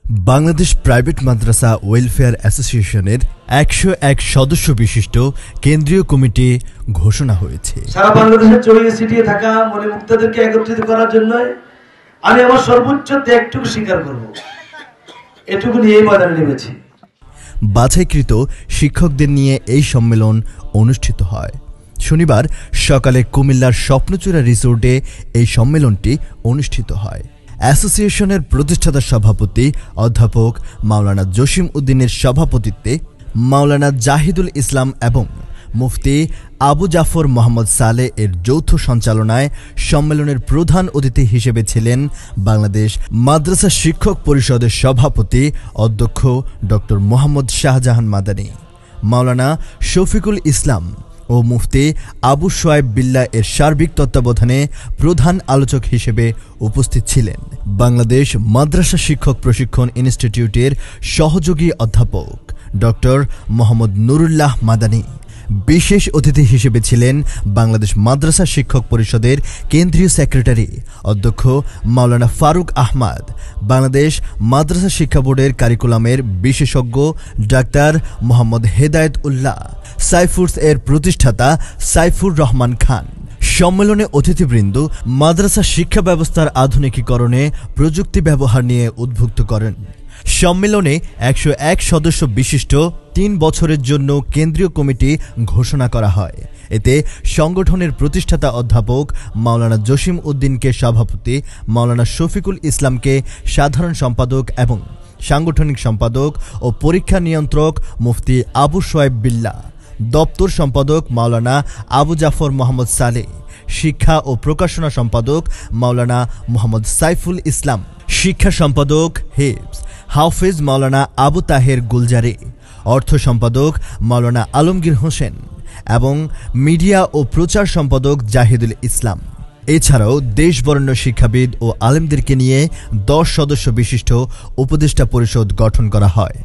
Bangladesh private মাদ্রাসা welfare অ্যাসোসিয়েশনের 101 সদস্য বিশিষ্ট কেন্দ্রীয় কমিটি ঘোষণা হয়েছে। সারা বাংলাদেশে ছড়িয়ে ছিটিয়ে থাকা মনে মুক্তাদেরকে একত্রিত করার জন্য আমি আমার সর্বোচ্চ ত্যাগটুকু স্বীকার করব, এটুকু নিয়েই ময়দানে নেমেছি। বাছাইকৃত শিক্ষকদের নিয়ে এই সম্মেলন অনুষ্ঠিত হয়। শনিবার সকালে কুমিল্লার স্বপ্নচূড়া রিসোর্টে এই সম্মেলনটি অনুষ্ঠিত হয়। অ্যাসোসিয়েশনের প্রতিষ্ঠাতা সভাপতি অধ্যাপক মাওলানা জসিম উদ্দিনের সভাপতিত্বে মাওলানা জাহিদুল ইসলাম এবং মুফতি আবু জাফর মোহাম্মদ সালেহ এর যৌথ সঞ্চালনায় সম্মেলনের প্রধান অতিথি হিসেবে ছিলেন বাংলাদেশ মাদ্রাসা শিক্ষক পরিষদের সভাপতি অধ্যক্ষ ডক্টর মোহাম্মদ শাহজাহান মাদানী, মাওলানা শফিকুল ইসলাম ও মুফতি আবু সোয়াইব বিল্লাহ এর সার্বিক তত্ত্বাবধানে প্রধান আলোচক হিসেবে উপস্থিত ছিলেন বাংলাদেশ মাদ্রাসা শিক্ষক প্রশিক্ষণ ইনস্টিটিউটের সহযোগী অধ্যাপক ডক্টর মোহাম্মদ নুরুল্লাহ মাদানী। বিশেষ অতিথি হিসেবে ছিলেন বাংলাদেশ মাদ্রাসা শিক্ষক পরিষদের কেন্দ্রীয় সেক্রেটারি অধ্যক্ষ মাওলানা ফারুক আহমদ, বাংলাদেশ মাদ্রাসা শিক্ষা বোর্ডের কারিকুলামের বিশেষজ্ঞ ডাক্তার মোহাম্মদ হেদায়েত উল্লাহ, সাইফুরস এর প্রতিষ্ঠাতা সাইফুর রহমান খান। সম্মেলনে অতিথিবৃন্দ মাদ্রাসা শিক্ষা ব্যবস্থার আধুনিকীকরণে প্রযুক্তি ব্যবহার নিয়ে উদ্বুদ্ধ করেন। সম্মেলনে 101 সদস্য বিশিষ্ট 3 বছরের জন্য কেন্দ্রীয় কমিটি ঘোষণা করা হয়। এতে সংগঠনের প্রতিষ্ঠাতা অধ্যাপক মাওলানা জসিম উদ্দিনকে সভাপতি, মাওলানা শফিকুল ইসলামকে সাধারণ সম্পাদক এবং সাংগঠনিক সম্পাদক ও পরীক্ষা নিয়ন্ত্রক মুফতি আবু সোয়াইব বিল্লাহ, দপ্তর সম্পাদক মাওলানা আবু জাফর মোহাম্মদ সালেহ, শিক্ষা ও প্রকাশনা সম্পাদক মাওলানা মোহাম্মদ সাইফুল ইসলাম, শিক্ষা সম্পাদক হিফজ হাফেজ মাওলানা আবু তাহের গুলজারি, অর্থ সম্পাদক মাওলানা আলমগীর হোসেন এবং মিডিয়া ও প্রচার সম্পাদক জাহিদুল ইসলাম। এছাড়াও দেশবরেণ্য শিক্ষাবিদ ও আলেমদেরকে নিয়ে 10 সদস্য বিশিষ্ট উপদেষ্টা পরিষদ গঠন করা হয়।